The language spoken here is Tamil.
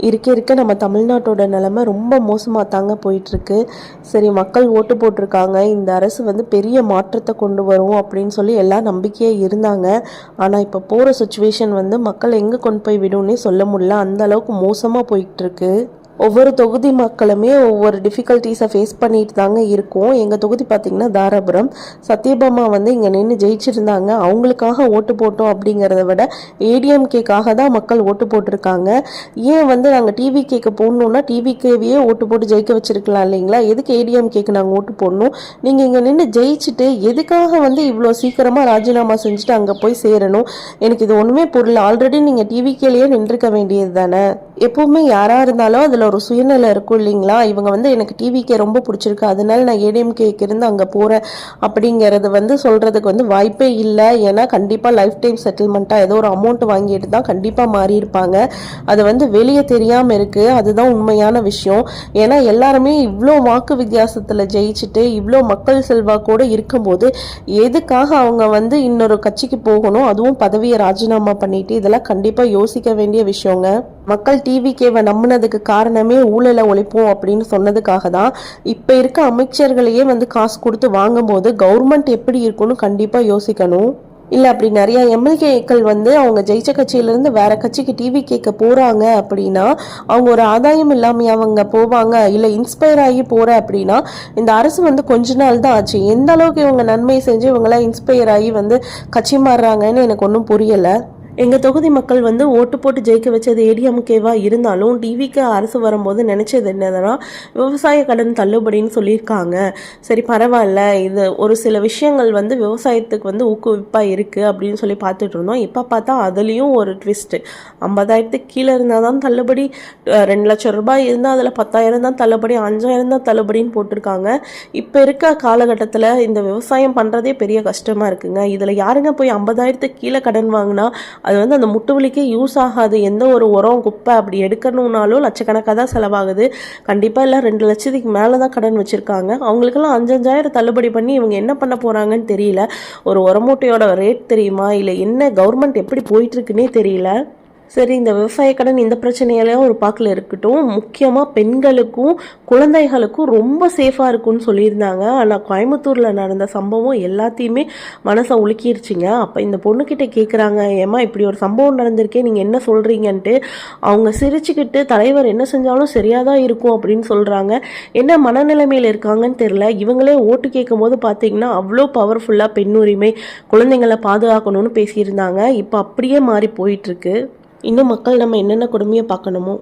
இருக்க இருக்க நம்ம தமிழ்நாட்டோட நிலைமை ரொம்ப மோசமாக தாங்க போயிட்டுருக்கு. சரி, மக்கள் ஓட்டு போட்டிருக்காங்க, இந்த அரசு வந்து பெரிய மாற்றத்தை கொண்டு வரும் அப்படின்னு சொல்லி எல்லாம் நம்பிக்கையாக இருந்தாங்க. ஆனால் இப்போ போகிற சுச்சுவேஷன் வந்து மக்கள் எங்கே கொண்டு போய் விடும்னே சொல்ல முடியல, அந்த அளவுக்கு மோசமாக போயிட்டுருக்கு. ஒவ்வொரு தொகுதி மக்களுமே ஒவ்வொரு டிஃபிகல்ட்டிஸை ஃபேஸ் பண்ணிட்டு தாங்க இருக்கோம். எங்கள் தொகுதி பார்த்திங்கன்னா தாராபுரம். சத்யபாமா வந்து இங்கே நின்று ஜெயிச்சிருந்தாங்க. அவங்களுக்காக ஓட்டு போட்டோம் அப்படிங்கிறத விட ஏடிஎம்கேக்காக தான் மக்கள் ஓட்டு போட்டிருக்காங்க. ஏன் வந்து நாங்கள் டிவிகேக்கு போடணுன்னா டிவிகேவையே ஓட்டு போட்டு ஜெயிக்க வச்சிருக்கலாம் இல்லைங்களா? எதுக்கு ஏடிஎம்கேக்கு நாங்கள் ஓட்டு போடணும்? நீங்கள் இங்கே நின்று ஜெயிச்சுட்டு எதுக்காக வந்து இவ்வளோ சீக்கிரமாக ராஜினாமா செஞ்சுட்டு அங்கே போய் சேரணும்? எனக்கு இது ஒன்றுமே புரியல. ஆல்ரெடி நீங்கள் டிவிகேலேயே நின்றுக்க வேண்டியது தானே. எப்போவுமே யாராக இருந்தாலும் அதில் ஒரு சுயநிலை இருக்கும் இல்லைங்களா? இவங்க வந்து எனக்கு டிவிக்கே ரொம்ப பிடிச்சிருக்கு, அதனால நான் ஏடிஎம்கேக்கு இருந்து அங்கே போகிறேன் அப்படிங்கிறது வந்து சொல்கிறதுக்கு வந்து வாய்ப்பே இல்லை. ஏன்னா கண்டிப்பாக லைஃப் டைம் செட்டில்மெண்ட்டாக ஏதோ ஒரு அமௌண்ட் வாங்கிட்டு தான் கண்டிப்பாக மாறி இருப்பாங்க. அது வந்து வெளியே தெரியாமல் இருக்குது. அதுதான் உண்மையான விஷயம். ஏன்னா எல்லாருமே இவ்வளோ வாக்கு வித்தியாசத்தில் ஜெயிச்சுட்டு இவ்வளோ மக்கள் செல்வாக்கோடு இருக்கும்போது எதுக்காக அவங்க வந்து இன்னொரு கட்சிக்கு போகணும், அதுவும் பதவியை ராஜினாமா பண்ணிட்டு? இதெல்லாம் கண்டிப்பாக யோசிக்க வேண்டிய விஷயங்க. மக்கள் டிவிகேவை நம்பினதுக்கு காரணமே ஊழலை ஒழிப்போம் அப்படின்னு சொன்னதுக்காக தான். இப்போ இருக்க அமைச்சர்களையே வந்து காசு கொடுத்து வாங்கும் போது கவர்மெண்ட் எப்படி இருக்குன்னு கண்டிப்பாக யோசிக்கணும். இல்லை அப்படி நிறையா எம்எல்ஏக்கள் வந்து அவங்க ஜெயிச்ச கட்சியிலேருந்து வேற கட்சிக்கு டிவி கேட்க போகிறாங்க அப்படின்னா அவங்க ஒரு ஆதாயம் இல்லாமல் அவங்க போவாங்க? இல்லை இன்ஸ்பயர் ஆகி போகிற அப்படின்னா இந்த அரசு வந்து கொஞ்ச நாள் தான் ஆச்சு. எந்த அளவுக்கு இவங்க நன்மை செஞ்சு இவங்களாம் இன்ஸ்பயர் ஆகி வந்து கட்சி மாறுறாங்கன்னு எனக்கு ஒன்றும் புரியலை. எங்கள் தொகுதி மக்கள் வந்து ஓட்டு போட்டு ஜெயிக்க வச்சது ஏடிஎம்கேவா இருந்தாலும் டிவிக்கு அரசு வரும்போது நினச்சது என்னதுன்னா விவசாய கடன் தள்ளுபடின்னு சொல்லியிருக்காங்க. சரி பரவாயில்ல, இது ஒரு சில விஷயங்கள் வந்து விவசாயத்துக்கு வந்து ஊக்குவிப்பாக இருக்குது அப்படின்னு சொல்லி பார்த்துட்டு இருந்தோம். இப்போ பார்த்தா அதுலேயும் ஒரு ட்விஸ்ட்டு. 50,000 கீழே இருந்தால் தான் தள்ளுபடி, 2 லட்சம் ரூபாய் இருந்தால் அதில் 10,000 தான் தள்ளுபடி, 5,000 தான் தள்ளுபடின்னு போட்டிருக்காங்க. இப்போ இருக்க காலகட்டத்தில் இந்த விவசாயம் பண்ணுறதே பெரிய கஷ்டமாக இருக்குங்க. இதில் யாருங்க போய் 50,000 கீழே கடன் வாங்கினா அது வந்து அந்த முட்டு வலிக்கே யூஸ் ஆகாது. எந்த ஒரு உரம் குப்பை அப்படி எடுக்கணும்னாலும் லட்சக்கணக்காக தான் செலவாகுது. கண்டிப்பாக எல்லாம் 2 லட்சத்துக்கு மேலே தான் கடன் வச்சுருக்காங்க. அவங்களுக்கெல்லாம் 5,000 தள்ளுபடி பண்ணி இவங்க என்ன பண்ண போகிறாங்கன்னு தெரியல. ஒரு உரமூட்டையோட ரேட் தெரியுமா? இல்லை என்ன கவர்மெண்ட் எப்படி போயிட்டுருக்குன்னே தெரியல. சரி, இந்த விவசாய கடன் இந்த பிரச்சனையெல்லாம் ஒரு பாக்கில் இருக்கட்டும். முக்கியமாக பெண்களுக்கும் குழந்தைகளுக்கும் ரொம்ப சேஃபாக இருக்கும்னு சொல்லியிருந்தாங்க. ஆனால் கோயம்புத்தூரில் நடந்த சம்பவம் எல்லாத்தையுமே மனசை உலுக்கிருச்சிங்க. அப்போ இந்த பொண்ணுக்கிட்ட கேட்குறாங்க, ஏம்மா இப்படி ஒரு சம்பவம் நடந்திருக்கே, நீங்கள் என்ன சொல்கிறீங்கன்ட்டு. அவங்க சிரிச்சுக்கிட்டு தலைவர் என்ன செஞ்சாலும் சரியாக தான் இருக்கும் அப்படின்னு சொல்கிறாங்க. என்ன மனநிலைமையில் இருக்காங்கன்னு தெரில. இவங்களே ஓட்டு கேட்கும் போது பார்த்தீங்கன்னா அவ்வளோ பவர்ஃபுல்லாக பெண் உரிமை, குழந்தைங்களை பாதுகாக்கணும்னு பேசியிருந்தாங்க. இப்போ அப்படியே மாறி போயிட்டுருக்கு. இன்னும் மக்கள் நம்ம என்னென்ன கொடுமையை பார்க்கணுமோ.